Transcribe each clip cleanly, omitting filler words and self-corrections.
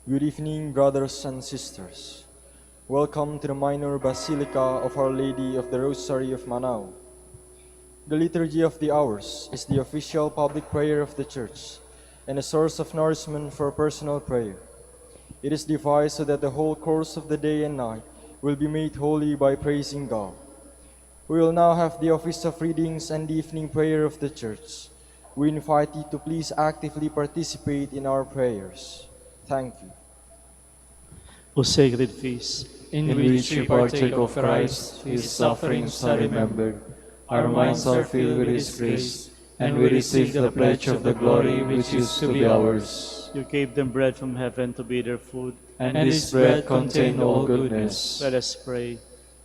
Good evening, brothers and sisters. Welcome to the minor basilica of Our Lady of the Rosary of Manaoag. The Liturgy of the Hours is the official public prayer of the Church and a source of nourishment for personal prayer. It is devised so that the whole course of the day and night will be made holy by praising God. We will now have the office of readings and the evening prayer of the Church. We invite you to please actively participate in our prayers. Thank you. O sacred feast, in which we partake of Christ, His sufferings are remembered, our minds are filled with His grace, and we receive the pledge of the glory which is to be ours. you gave them bread from heaven to be their food, And this bread contained all goodness. let us pray.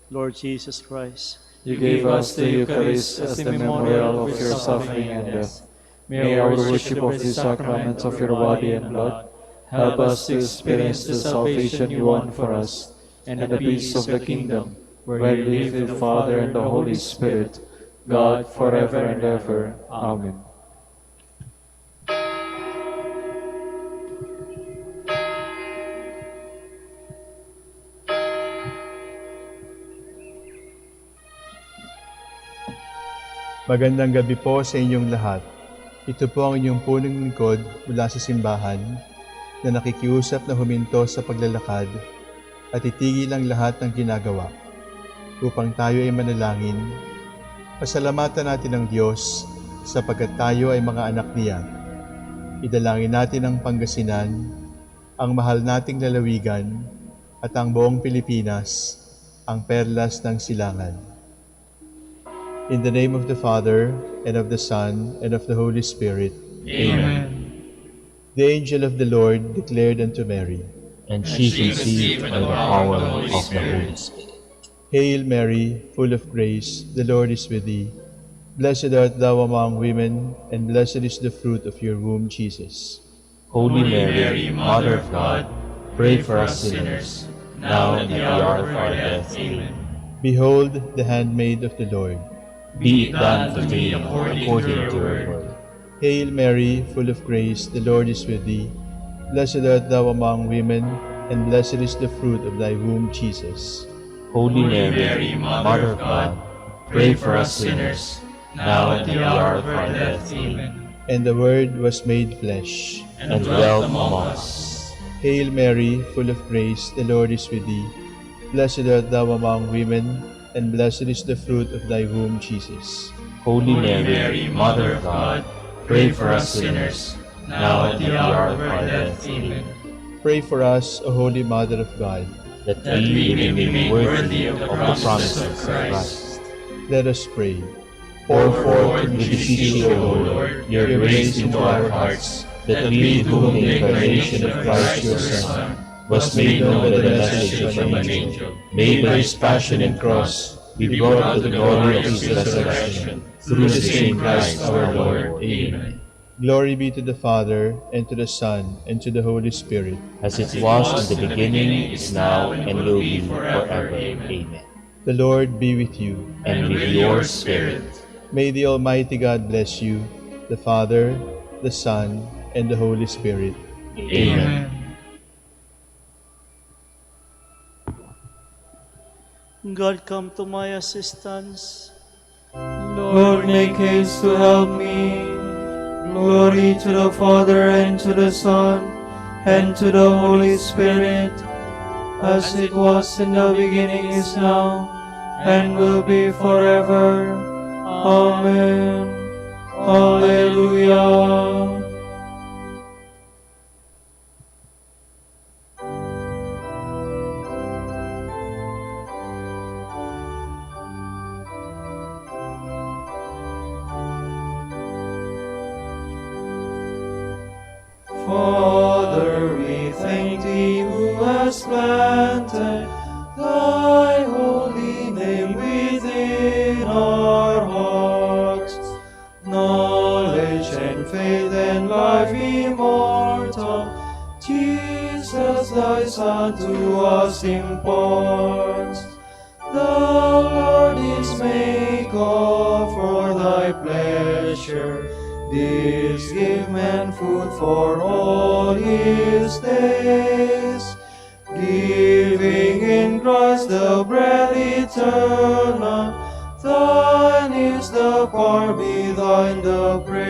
Lord Jesus Christ, You gave us the Eucharist as the memorial of your suffering and death. May our worship of the sacraments of your body and blood help us to experience the salvation you won for us, and the peace of the kingdom, where you live with the Father and the Holy Spirit, God, forever and ever. Amen. Magandang gabi po sa inyong lahat. Ito po ang inyong punong lingkod mula sa simbahan na nakikiusap na huminto sa paglalakad at itigil ang lahat ng ginagawa upang tayo ay manalangin. Pasalamatan natin ang Diyos sapagkat tayo ay mga anak niya. Idalangin natin ang Pangasinan, ang mahal nating lalawigan at ang buong Pilipinas, ang perlas ng silangan. In the name of the Father, and of the Son, and of the Holy Spirit. Amen. The angel of the Lord declared unto Mary, And she conceived by the power of the Holy Spirit. Hail Mary, full of grace, the Lord is with thee. Blessed art thou among women, and blessed is the fruit of your womb, Jesus. Holy Mary, Mother of God, pray for us sinners, now and at the hour of our death. Amen. Behold the handmaid of the Lord. Be it done to me according to your word. Hail Mary, full of grace, the Lord is with thee. Blessed art thou among women, and blessed is the fruit of thy womb, Jesus. Holy Mary, Mother of God, pray for us sinners, now and at the hour of our death. Amen. And the Word was made flesh, And dwelt among us. Hail Mary, full of grace, the Lord is with thee. Blessed art thou among women, and blessed is the fruit of thy womb, Jesus. Holy Mary, Mother of God, pray for us sinners, now and at the hour of our death. Amen. Pray for us, O Holy Mother of God. That we may be made worthy of the promises of Christ. Let us pray. Pour forth, we beseech you, O Lord, your grace into our hearts, that we, to whom the incarnation of Christ your Son was made known by the message of an angel, may by his passion and cross be brought to the glory of his resurrection, through the same Christ our Lord. Amen. Glory be to the Father, and to the Son, and to the Holy Spirit. As it was in the beginning, is now, and will be forever. Amen. The Lord be with you. And with your spirit. May the Almighty God bless you, the Father, the Son, and the Holy Spirit. Amen. God, come to my assistance. Lord, make haste to help me. Glory to the Father, and to the Son, and to the Holy Spirit, as it was in the beginning, is now, and will be forever. Amen. Alleluia. Father, we thank thee who hast planted thy holy name within our hearts. Knowledge and faith and life immortal, Jesus thy Son to us imparts. The Lord is maker for thy pleasure, This give man food for all his days, giving in Christ the bread eternal. Thine is the power, be thine the praise.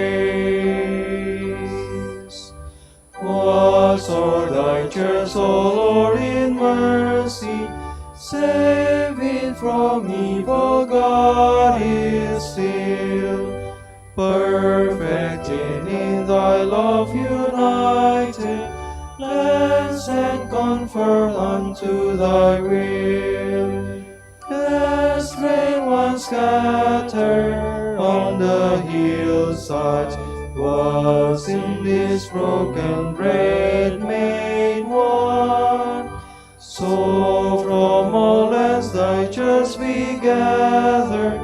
Was all thy church, O Lord, in mercy, save it from evil. God is still perfecting in thy love united, cleanse and convert unto thy will. As rain once scattered on the hillside, was in this broken bread made one. So from all lands thy church be gathered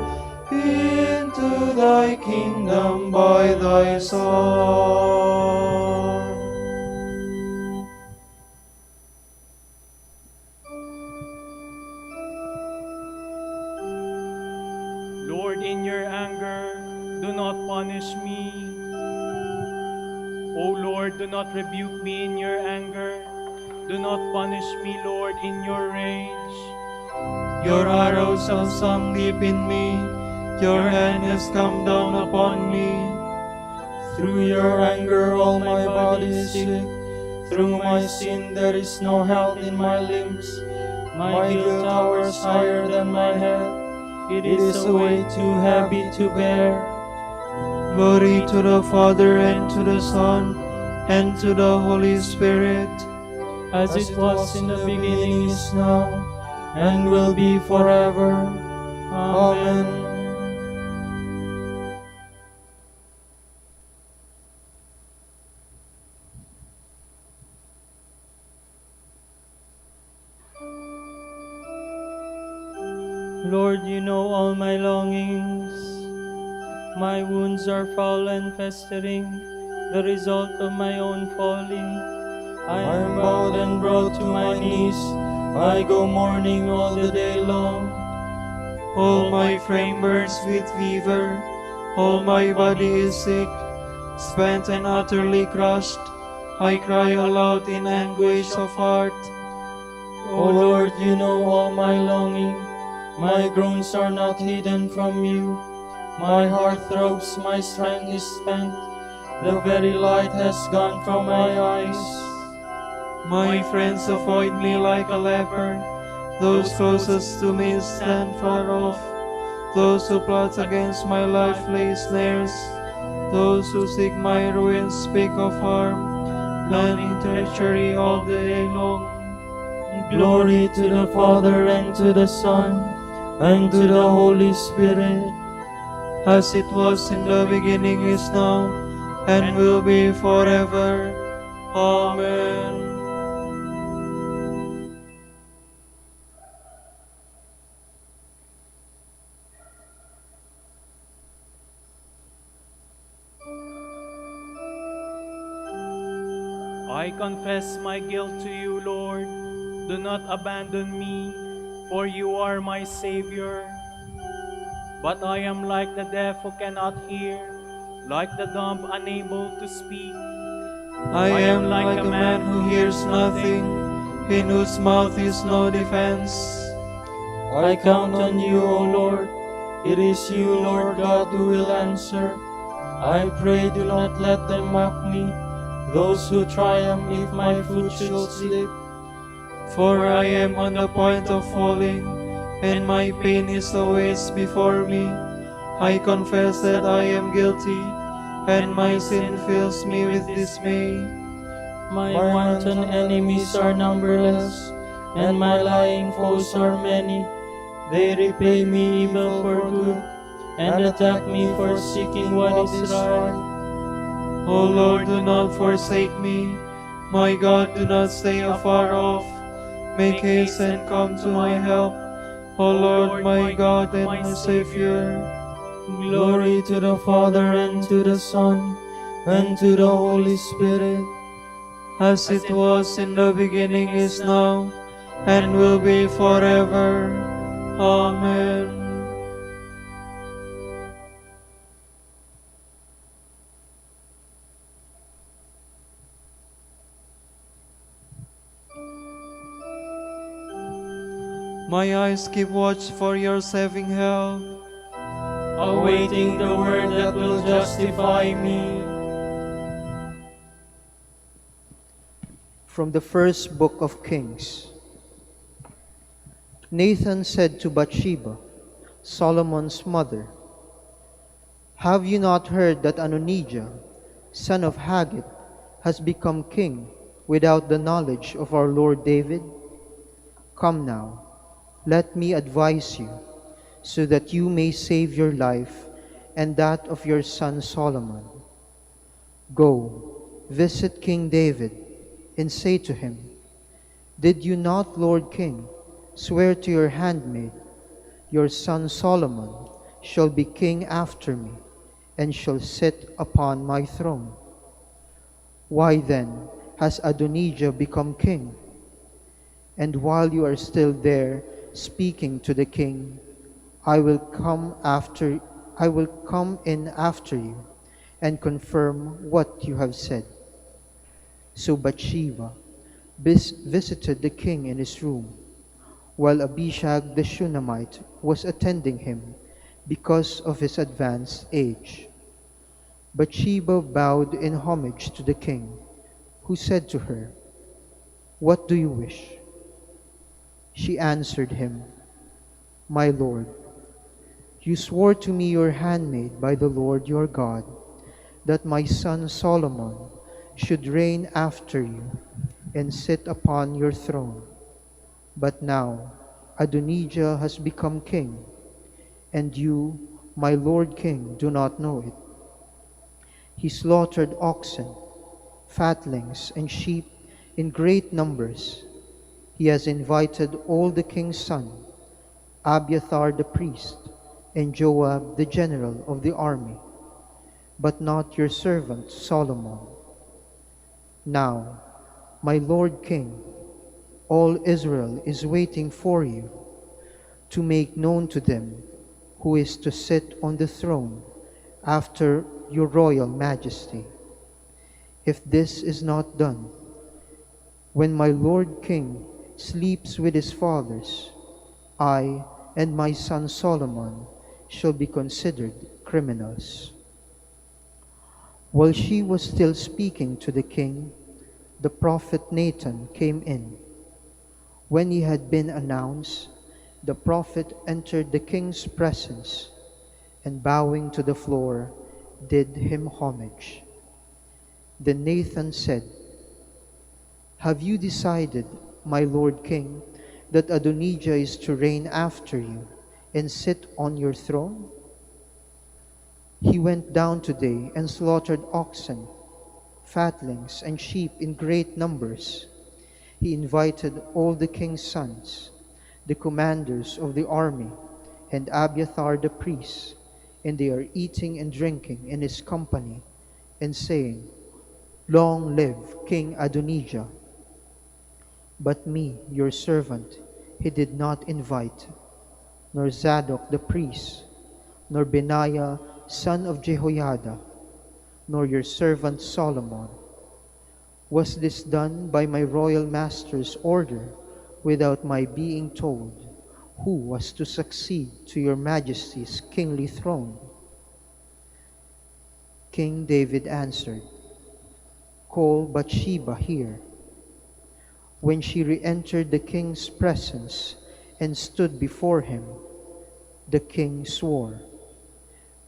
into thy kingdom by thy Son. Lord, in your anger, do not punish me. O Lord, do not rebuke me in your anger. Do not punish me, Lord, in your rage. Your arrows have sunk deep in me, your hand has come down upon me. Through your anger all my body is sick. Through my sin there is no health in my limbs. My guilt towers higher than my head. It is a weight too heavy to bear. Glory to the Father, and to the Son, and to the Holy Spirit, As it was in the beginning, is now, and will be forever. Amen. Lord, you know all my longings. My wounds are foul and festering, the result of my own folly. I am bowed and brought to my knees. I go mourning all the day long. all my frame burns with fever, all my body is sick, spent and utterly crushed. I cry aloud in anguish of heart. O Lord, you know all my longing. My groans are not hidden from you. My heart throbs, my strength is spent. The very light has gone from my eyes. My friends avoid me like a leper. Those closest to me stand far off. Those who plot against my life lay snares. Those who seek my ruin speak of harm, planning treachery all the day long. Glory to the Father, and to the Son, and to the Holy Spirit, As it was in the beginning, is now, and will be forever. Amen. I confess my guilt to you, Lord. Do not abandon me, for you are my Savior. But I am like the deaf who cannot hear, like the dumb unable to speak. I am like a man who hears nothing, in whose mouth is no defense. I count on you, O Lord. It is you, Lord God, who will answer. I pray, do not let them mock me, those who triumph if my foot should slip. For I am on the point of falling, and my pain is always before me. I confess that I am guilty, and my sin fills me with dismay. My wanton enemies are numberless, and my lying foes are many. They repay me evil for good, and attack me for seeking what is right. O Lord, do not forsake me. My God, do not stay afar off. Make haste and come to my help. O Lord, my God and my Savior. Glory to the Father, and to the Son, and to the Holy Spirit, As it was in the beginning, is now, and will be forever. Amen. My eyes keep watch for your saving help. awaiting the word that will justify me. From the first book of Kings. Nathan said to Bathsheba, Solomon's mother, "Have you not heard that Adonijah, son of Haggith, has become king without the knowledge of our Lord David? Come now, let me advise you, so that you may save your life and that of your son Solomon. Go, visit King David, and say to him, Did you not, Lord King, swear to your handmaid, your son Solomon shall be king after me, and shall sit upon my throne? Why then has Adonijah become king? And while you are still there speaking to the king, I will come in after you and confirm what you have said." So Bathsheba visited the king in his room, while Abishag the Shunammite was attending him because of his advanced age. Bathsheba bowed in homage to the king, who said to her, "What do you wish?" She answered him, "My lord, you swore to me, your handmaid, by the Lord your God, that my son Solomon should reign after you and sit upon your throne. But now Adonijah has become king, and you, my lord king, do not know it. He slaughtered oxen, fatlings, and sheep in great numbers. He has invited all the king's sons, Abiathar the priest, and Joab the general of the army, but not your servant Solomon. Now, my lord king, all Israel is waiting for you to make known to them who is to sit on the throne after your royal majesty. If this is not done, when my lord king sleeps with his fathers, I and my son Solomon shall be considered criminals." While she was still speaking to the king, the prophet Nathan came in. When he had been announced, the prophet entered the king's presence, and bowing to the floor, did him homage. Then Nathan said, "Have you decided, my lord king, that Adonijah is to reign after you and sit on your throne? He went down today and slaughtered oxen, fatlings, and sheep in great numbers. He invited all the king's sons, the commanders of the army, and Abiathar the priest, and they are eating and drinking in his company, and saying, 'Long live King Adonijah.' But me, your servant, he did not invite, nor Zadok the priest, nor Benaiah son of Jehoiada, nor your servant Solomon. Was this done by my royal master's order, without my being told who was to succeed to your majesty's kingly throne?" King David answered, "Call Bathsheba here." When she re-entered the king's presence and stood before him, the king swore,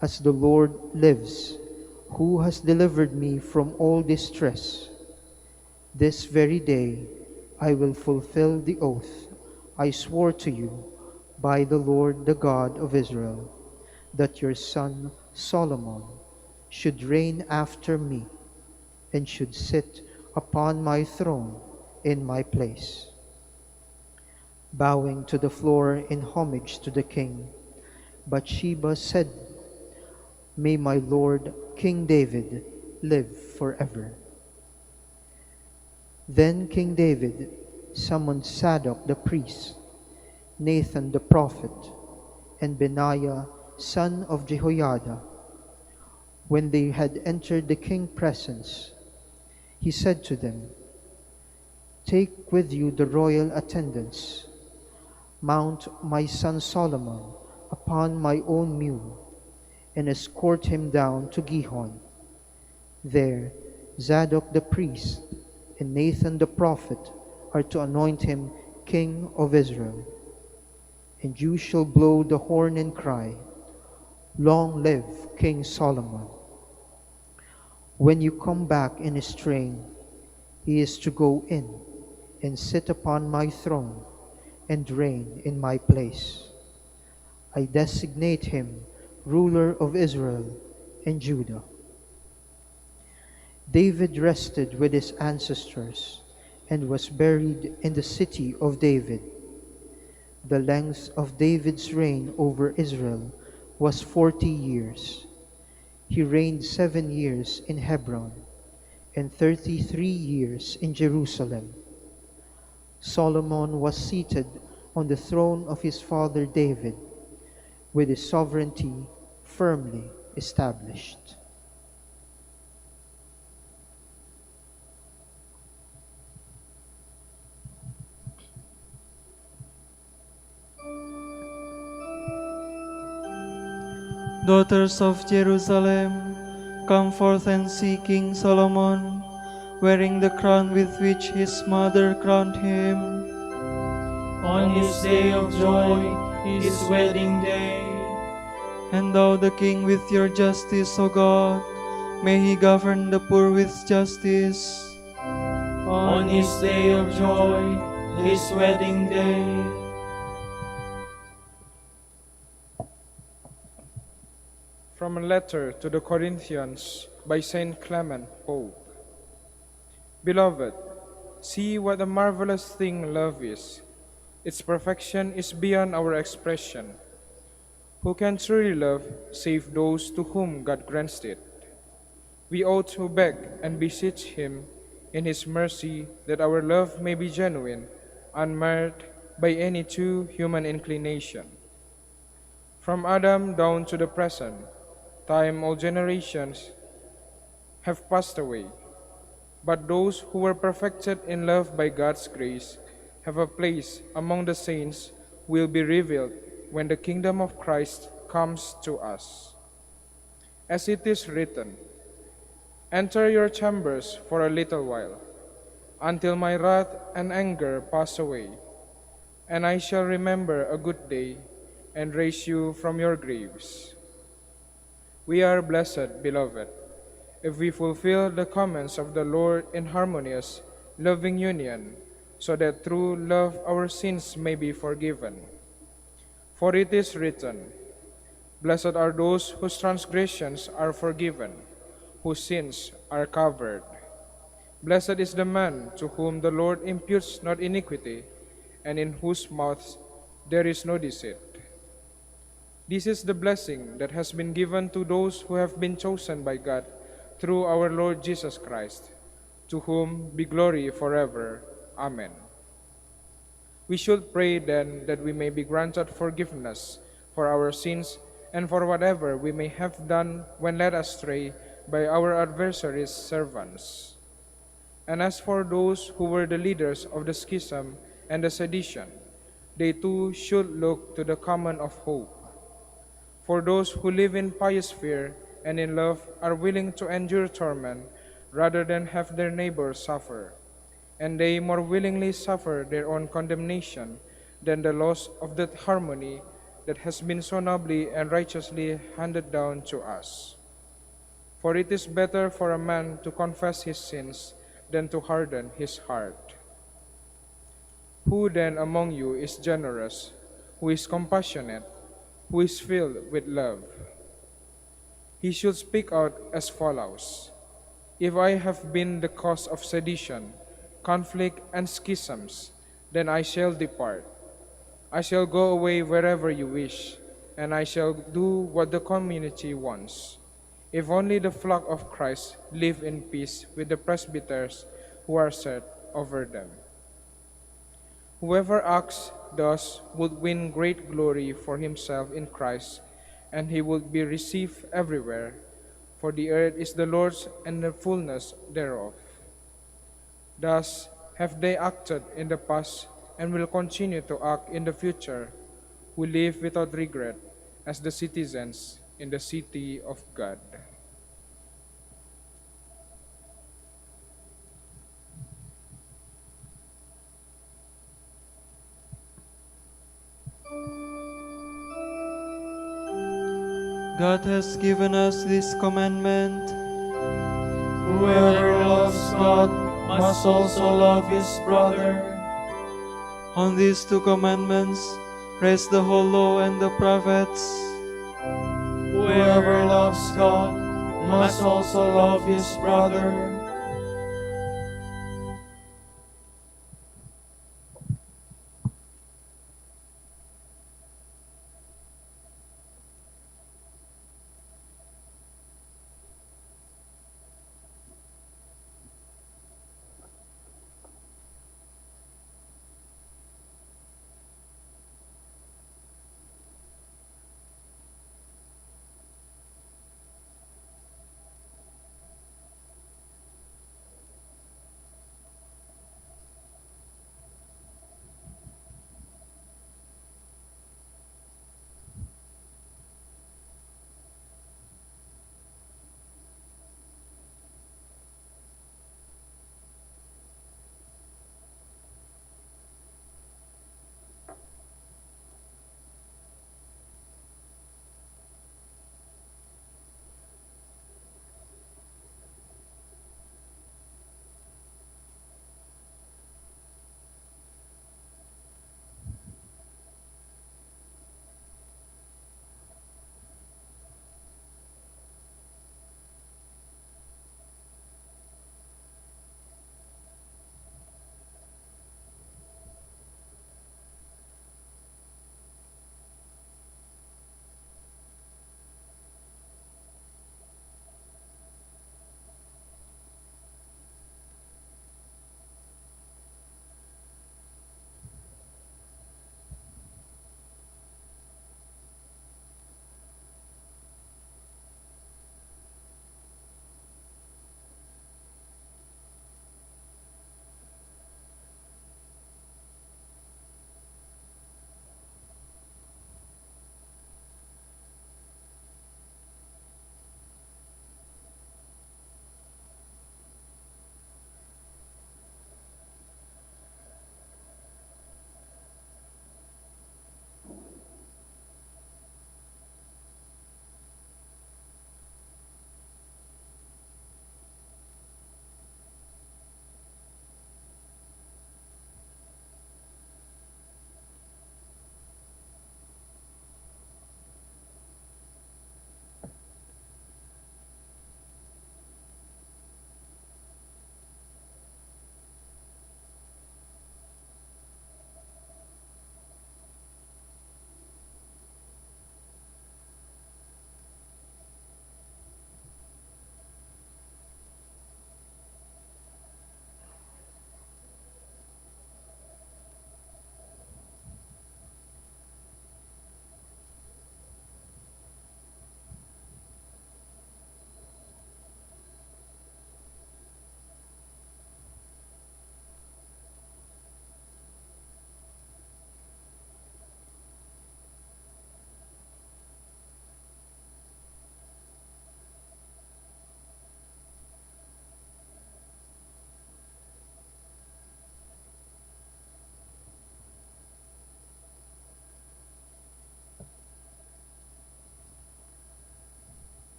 "As the Lord lives, who has delivered me from all distress, this very day I will fulfill the oath I swore to you by the Lord, the God of Israel, that your son Solomon should reign after me and should sit upon my throne in my place." Bowing to the floor in homage to the king, Bathsheba said, "May my lord King David live forever." Then King David summoned Zadok the priest, Nathan the prophet, and Benaiah son of Jehoiada. When they had entered the king's presence, he said to them, "Take with you the royal attendants, Mount my son Solomon upon my own mule, and escort him down to Gihon. There Zadok the priest and Nathan the prophet are to anoint him king of Israel. And you shall blow the horn and cry, Long live King Solomon. When you come back in his train, he is to go in and sit upon my throne and reign in my place. I designate him ruler of Israel and Judah. David rested with his ancestors and was buried in the city of David. The length of David's reign over Israel was 40 years. He reigned 7 years in Hebron and 33 years in Jerusalem. Solomon was seated on the throne of his father David, with his sovereignty firmly established. Daughters of Jerusalem, come forth and see King Solomon, wearing the crown with which his mother crowned him. On his day of joy, his wedding day. Endow the king with your justice, O God. May he govern the poor with justice. On his day of joy, his wedding day. From a letter to the Corinthians by Saint Clement, Pope. Beloved, see what a marvelous thing love is. Its perfection is beyond our expression. Who can truly love save those to whom God grants it? We ought to beg and beseech Him in His mercy that our love may be genuine, unmarred by any too human inclination. From Adam down to the present, time all generations have passed away, but those who were perfected in love by God's grace have a place among the saints will be revealed when the kingdom of Christ comes to us. As it is written, Enter your chambers for a little while, until my wrath and anger pass away, and I shall remember a good day and raise you from your graves. We are blessed, beloved, if we fulfill the commands of the Lord in harmonious, loving union, so that through love our sins may be forgiven. For it is written, Blessed are those whose transgressions are forgiven, whose sins are covered. Blessed is the man to whom the Lord imputes not iniquity, and in whose mouth there is no deceit. This is the blessing that has been given to those who have been chosen by God through our Lord Jesus Christ, to whom be glory forever. Amen. We should pray then that we may be granted forgiveness for our sins and for whatever we may have done when led astray by our adversaries' servants. And as for those who were the leaders of the schism and the sedition, they too should look to the common of hope. For those who live in pious fear and in love are willing to endure torment rather than have their neighbors suffer, and they more willingly suffer their own condemnation than the loss of that harmony that has been so nobly and righteously handed down to us. For it is better for a man to confess his sins than to harden his heart. Who then among you is generous, who is compassionate, who is filled with love? He should speak out as follows: If I have been the cause of sedition, conflict, and schisms, then I shall depart. I shall go away wherever you wish, and I shall do what the community wants. If only the flock of Christ live in peace with the presbyters who are set over them. Whoever acts thus would win great glory for himself in Christ, and he would be received everywhere, for the earth is the Lord's and the fullness thereof. Thus have they acted in the past and will continue to act in the future, who live without regret as the citizens in the city of God. God has given us this commandment: Whoever loves God must also love his brother. on these two commandments rest the whole law and the prophets. Whoever loves God must also love his brother.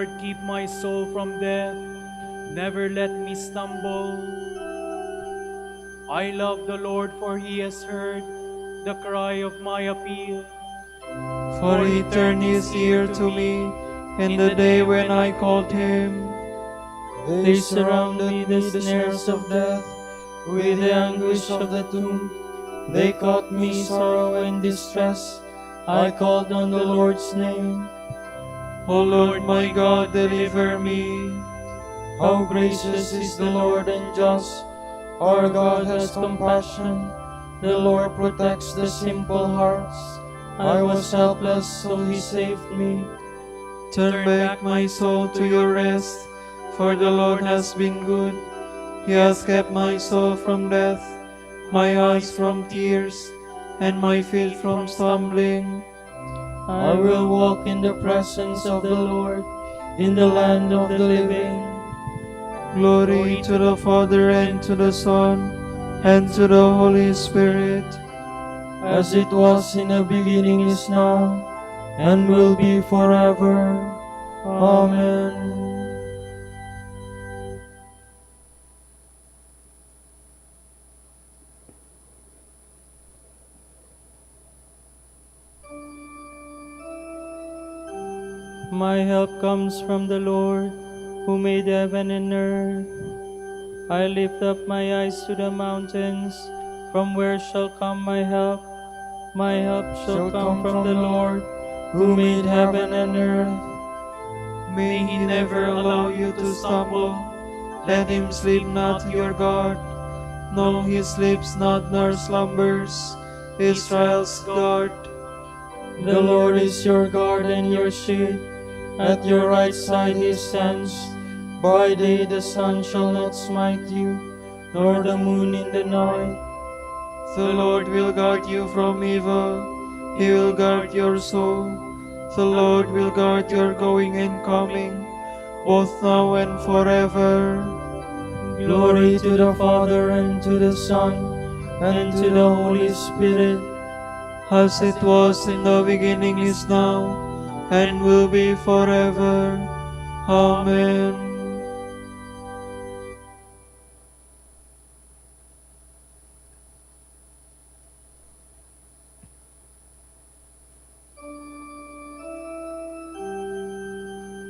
Lord, keep my soul from death. Never let me stumble. I love the Lord, for he has heard the cry of my appeal. For he turned his ear to me in the day when I called him. They surrounded me, the snares of death, with the anguish of the tomb. They caught me sorrow and distress. I called on the Lord's name. O Lord my God, deliver me. How gracious is the Lord and just. Our God has compassion. The Lord protects the simple hearts. I was helpless, so he saved me. Turn back my soul to your rest, for the Lord has been good. He has kept my soul from death, my eyes from tears, and my feet from stumbling. I will walk in the presence of the Lord, in the land of the living. Glory to the Father, and to the Son, and to the Holy Spirit. As it was in the beginning, is now, and will be forever. Amen. My help comes from the Lord, who made heaven and earth. I lift up my eyes to the mountains, from where shall come my help? My help shall come from the Lord, who made heaven and earth. May he never allow you to stumble. Let him sleep not, your God. No, he sleeps not nor slumbers. Israel's God. The Lord is your guard and your shield. At your right side he stands. By day the sun shall not smite you, nor the moon in the night. The Lord will guard you from evil. He will guard your soul. The Lord will guard your going and coming, both now and forever. Glory to the Father, and to the Son, and to the Holy Spirit. As it was in the beginning, is now, and will be forever. Amen.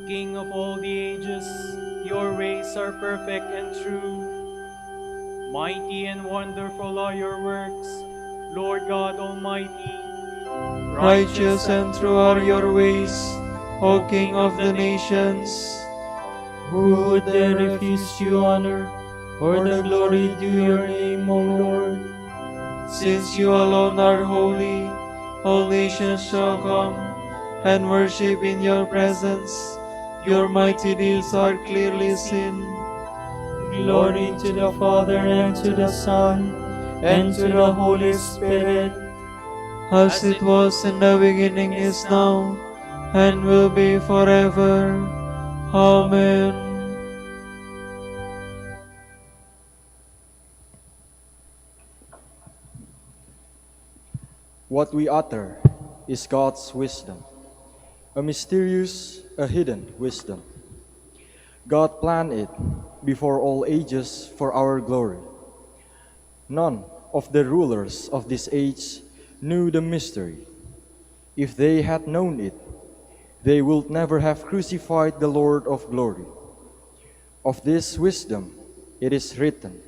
King of all the ages, your ways are perfect and true. Mighty and wonderful are your works, Lord God Almighty. Righteous and true are your ways, O King of the nations. Who would dare refuse you honor, or the glory due your name, O Lord? Since you alone are holy, all nations shall come and worship in your presence. Your mighty deeds are clearly seen. Glory to the Father, and to the Son, and to the Holy Spirit. As it was in the beginning, is now, and will be forever. Amen. What we utter is God's wisdom, a mysterious, a hidden wisdom. God planned it before all ages for our glory. None of the rulers of this age knew the mystery. If they had known it, they would never have crucified the Lord of glory. Of this wisdom it is written,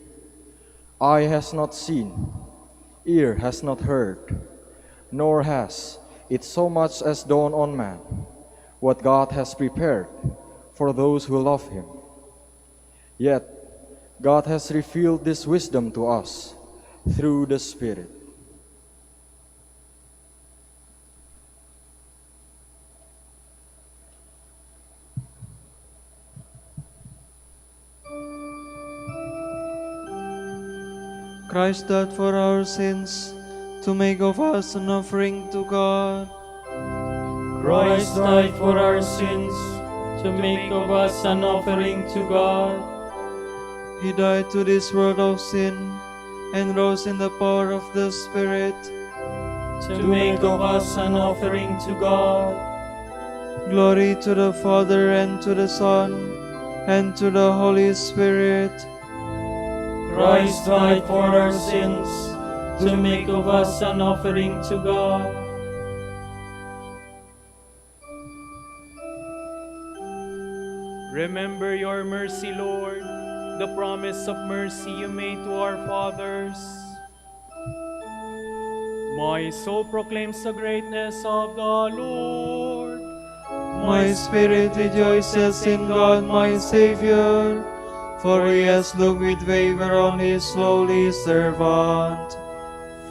Eye has not seen, ear has not heard, nor has it so much as dawned on man, what God has prepared for those who love him. Yet God has revealed this wisdom to us through the Spirit. Christ died for our sins, to make of us an offering to God. Christ died for our sins, to make of us an offering to God. He died to this world of sin, and rose in the power of the Spirit, to make of us an offering to God. Glory to the Father, and to the Son, and to the Holy Spirit. Christ died for our sins, to make of us an offering to God. Remember your mercy, Lord, the promise of mercy you made to our fathers. My soul proclaims the greatness of the Lord. My spirit rejoices in God my Savior, for he has looked with favor on his lowly servant.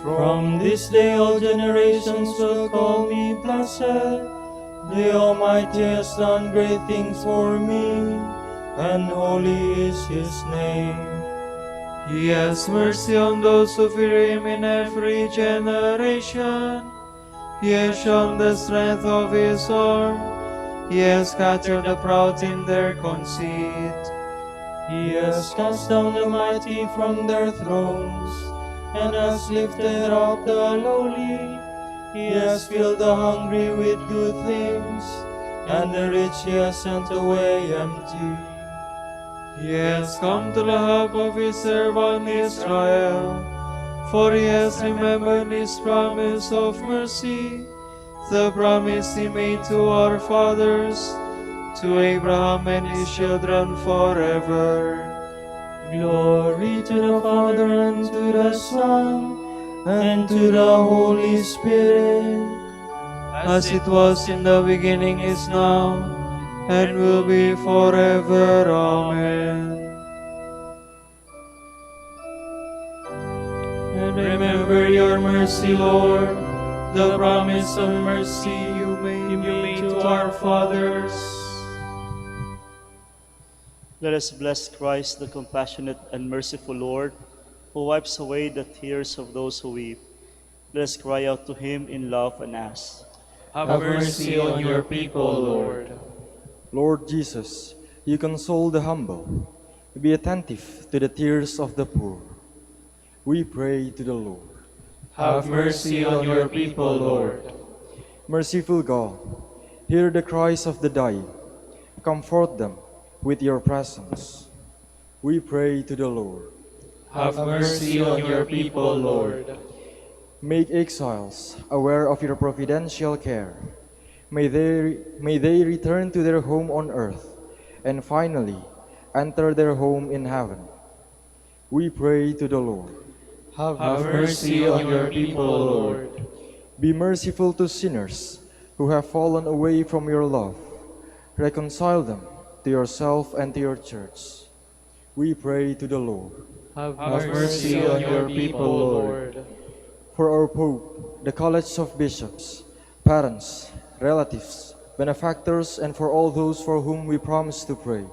From this day all generations will call me blessed. The Almighty has done great things for me, and holy is his name. He has mercy on those who fear him in every generation. He has shown the strength of his arm. He has scattered the proud in their conceit. He has cast down the mighty from their thrones, and has lifted up the lowly. He has filled the hungry with good things, and the rich he has sent away empty. He has come to the help of his servant Israel, for he has remembered his promise of mercy, the promise he made to our fathers, to Abraham and his children forever. Glory to the Father, and to the Son, and to the Holy Spirit, As it was in the beginning, is now, and will be forever. Amen. and remember your mercy, Lord, the promise of mercy you made to our fathers. Let us bless Christ, the compassionate and merciful Lord, who wipes away the tears of those who weep. Let us cry out to him in love and ask. Have mercy on your people, Lord. Lord Jesus, you console the humble. Be attentive to the tears of the poor. We pray to the Lord. Have mercy on your people, Lord. Merciful God, hear the cries of the dying. Comfort them with your presence. We pray to the Lord. Have mercy on your people, Lord. Make exiles aware of your providential care. May they return to their home on earth, and finally enter their home in heaven. We pray to the Lord. Have mercy on your people, Lord. Be merciful to sinners who have fallen away from your love. Reconcile them to yourself and to your church. We pray to the Lord. Have mercy on your people, Lord. For our Pope, the College of Bishops, parents, relatives, benefactors, and for all those for whom we promise to pray,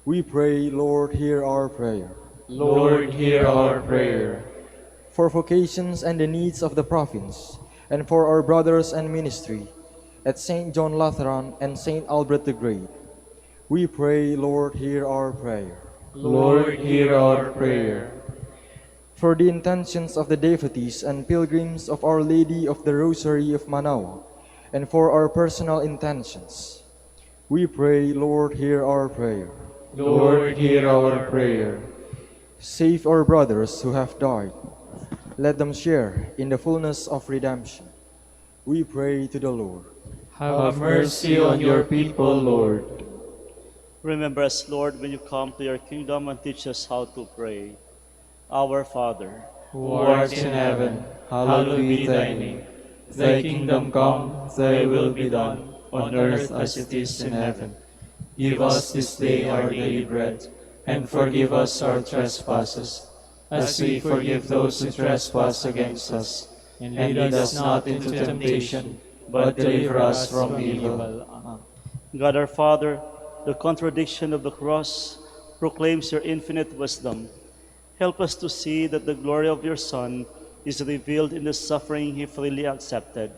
we pray, Lord, hear our prayer. Lord, hear our prayer. For vocations and the needs of the province, and for our brothers and ministry at St. John Lateran and St. Albert the Great, we pray, Lord, hear our prayer. Lord, hear our prayer. For the intentions of the devotees and pilgrims of Our Lady of the Rosary of Manaoag, and for our personal intentions, we pray, Lord, hear our prayer. Lord, hear our prayer. Save our brothers who have died. Let them share in the fullness of redemption. We pray to the Lord. Have mercy on your people, Lord. Remember us, Lord, when you come to your kingdom, and teach us how to pray. Our Father, Who art in heaven, hallowed be thy name. Thy kingdom come, thy will be done, on earth as it is in heaven. Give us this day our daily bread, and forgive us our trespasses, as we forgive those who trespass against us. And lead us not into temptation, but deliver us from evil. God our Father, the contradiction of the cross proclaims your infinite wisdom. Help us to see that the glory of your Son is revealed in the suffering he freely accepted.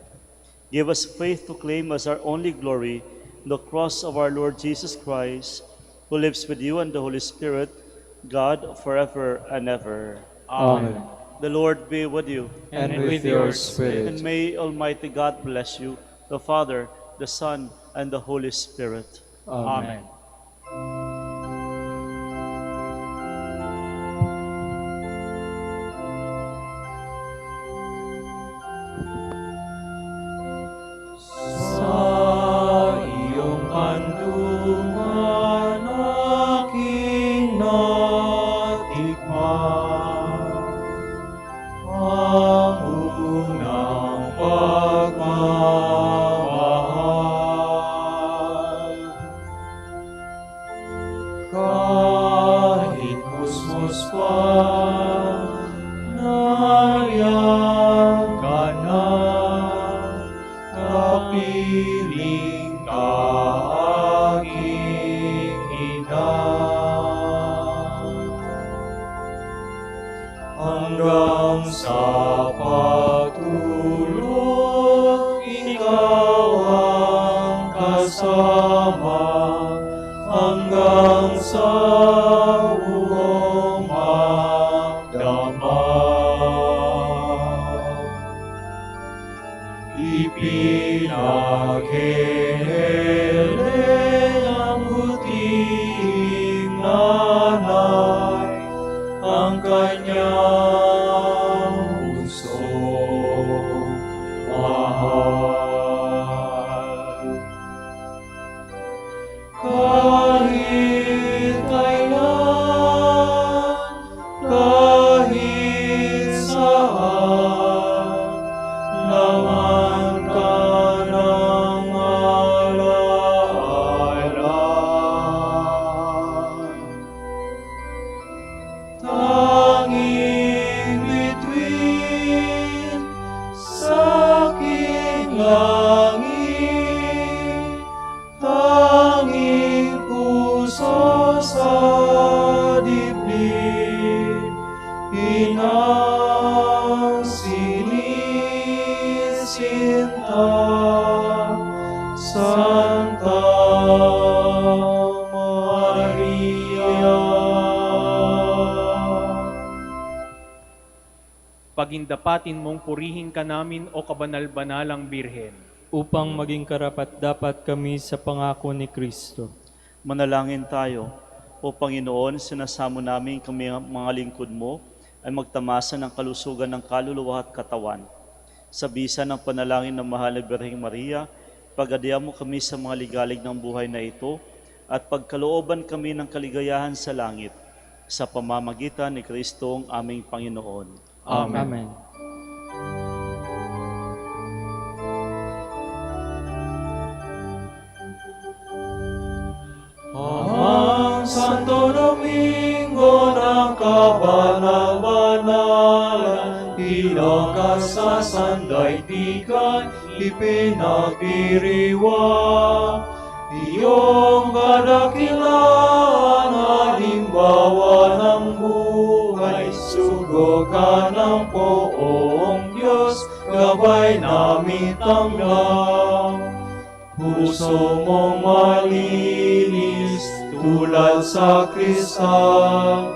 Give us faith to claim as our only glory the cross of our Lord Jesus Christ, who lives with you and the Holy Spirit, God, forever and ever. Amen. The Lord be with you. And with your spirit. And may Almighty God bless you, the Father, the Son, and the Holy Spirit. Amen. Sa iyong kandungan aking natikman ang unang pagmamahal. Kahit musmus pa, nariyan ka na. Kapiling ka aking ina. Hanggang sa pagtulog, ikaw ang kasama. Hanggang sa buong magdamag. Ipinaghele ng buting nanay ang kanyang pusong mahal. Kahit kailan, kahit saan, laman ka ng alaala. Tanging bituin sa aking langit, tanging puso sa dibdib, inang sinisinta, Santa Maria. Pagindapatin mong purihin ka namin o kabanal-banalang Birhen. upang maging karapat-dapat kami sa pangako ni Kristo. Manalangin tayo. O Panginoon, sinasamo namin kami mga lingkod mo ay magtamasa ng kalusugan ng kaluluwa at katawan. Sa bisa ng panalangin ng mahal na Birheng Maria, pagadian mo kami sa mga ligalig ng buhay na ito at pagkalooban kami ng kaligayahan sa langit sa pamamagitan ni Kristong aming Panginoon. Amen. Ang Santo Domingo ng kabanal-banalan, ilakas sa sandaigdigan, ipinagdiriwang. Iyong kadakilaan, halimbawa ng buhay, sugo ka ng poong Diyos, gabay namin tanglang. Puso mong malinis, tulad sa kristal,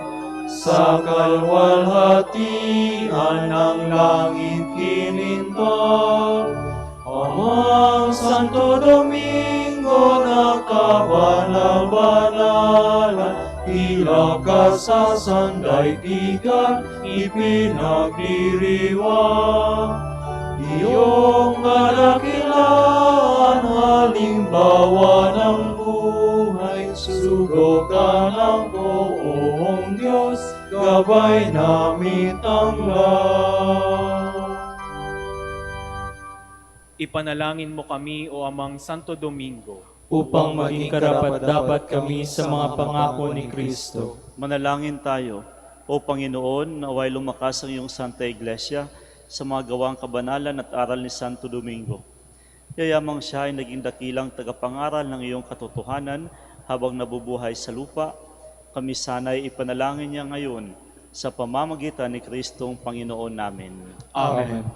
sa kalwalhatian ng langit kinintag. Amang Santo Domingo na kabanal-banalan, ilakas sa sandaigdigan, ipinagdiriwang. Iyong kadakilaan, halimbawa ng buhay, sugo ka ng poong Diyos, gabay namin tanglang. Ipanalangin mo kami, O Amang Santo Domingo, Upang maging karapat-dapat kami sa mga pangako ni Kristo. Manalangin tayo. O Panginoon, naway lumakas ang iyong Santa Iglesia sa mga gawang kabanalan at aral ni Santo Domingo. Yayamang siya ay naging dakilang tagapangaral ng iyong katotohanan habang nabubuhay sa lupa. Kami sana'y ipanalangin niya ngayon sa pamamagitan ni Kristong Panginoon namin. Amen.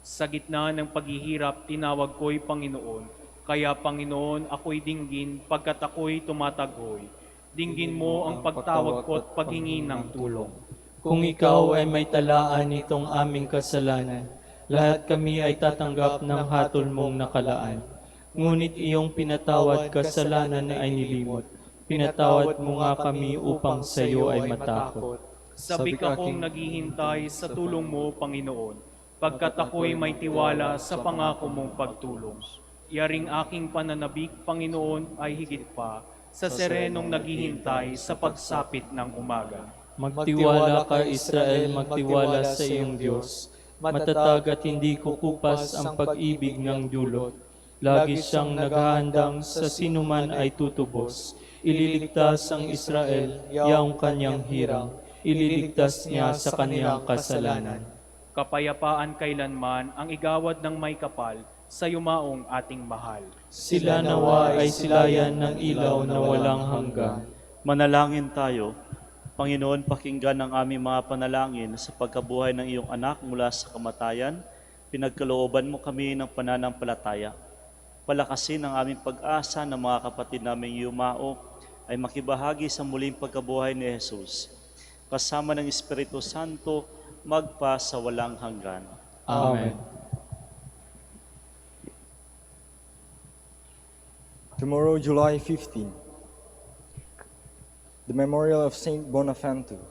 sa gitna ng paghihirap, tinawag ko'y Panginoon. Kaya Panginoon, ako'y dinggin pagkat ako'y tumataghoy. Dinggin mo ang pagtawag ko at paghingi ng tulong. Kung ikaw ay may talaan nitong aming kasalanan, lahat kami ay tatanggap ng hatol mong nakalaan. ngunit iyong pinatawad kasalanan ay nilimot. Pinatawad mo nga kami upang sa iyo ay matakot. Sabik akong naghihintay sa tulong mo, Panginoon, pagkat ako'y may tiwala sa pangako mong pagtulong. Yaring aking pananabik, Panginoon, ay higit pa sa serenong naghihintay sa pagsapit ng umaga. Magtiwala ka, Israel, magtiwala sa iyong Diyos. Matatag at hindi kukupas ang pag-ibig ng dulot. Lagi siyang naghahandang sa sinuman ay tutubos. Ililigtas ang Israel, yaong kanyang hirang. Ililigtas niya sa kanyang kasalanan. Kapayapaan kailanman ang igawad ng may kapal sa yumaong ating mahal. Sila nawa ay silayan ng ilaw na walang hanggan. Manalangin tayo. Panginoon, pakinggan ang aming mga panalangin sa pagkabuhay ng iyong anak mula sa kamatayan. Pinagkalooban mo kami ng pananampalataya. Palakasin ang aming pag-asa ng mga kapatid naming yumao ay makibahagi sa muling pagkabuhay ni Jesus. Kasama ng Espiritu Santo, magpa sa walang hanggan. Amen. Tomorrow, July 15, the memorial of Saint Bonaventure.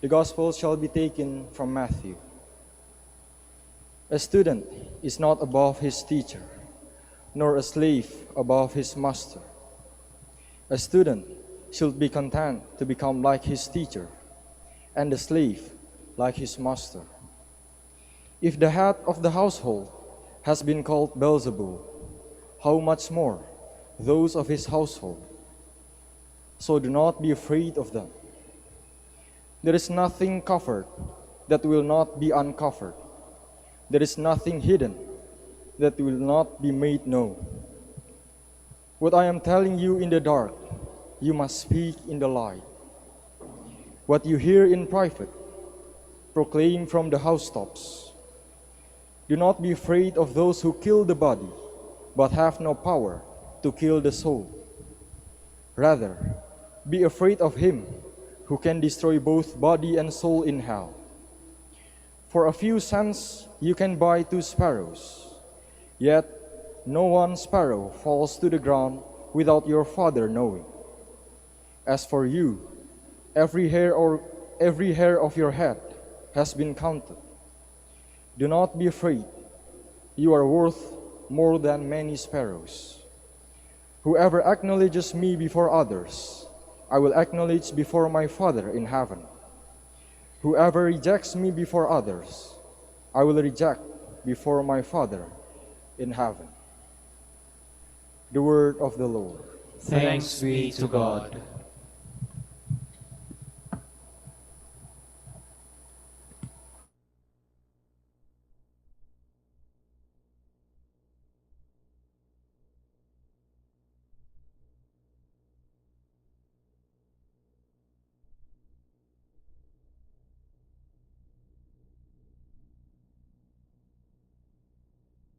The Gospel shall be taken from Matthew. A student is not above his teacher, nor a slave above his master. A student should be content to become like his teacher, and the slave like his master. If the head of the household has been called Beelzebul, how much more those of his household? So do not be afraid of them. There is nothing covered that will not be uncovered. There is nothing hidden that will not be made known. What I am telling you in the dark, you must speak in the light. What you hear in private, proclaim from the housetops. Do not be afraid of those who kill the body, but have no power to kill the soul. Rather, be afraid of him who can destroy both body and soul in hell. For a few cents you can buy 2 sparrows, yet no one sparrow falls to the ground without your Father knowing. As for you, every hair of your head has been counted. Do not be afraid. You are worth more than many sparrows. Whoever acknowledges me before others, I will acknowledge before my Father in heaven. Whoever rejects me before others, I will reject before my Father in heaven. The word of the Lord. Thanks be to God.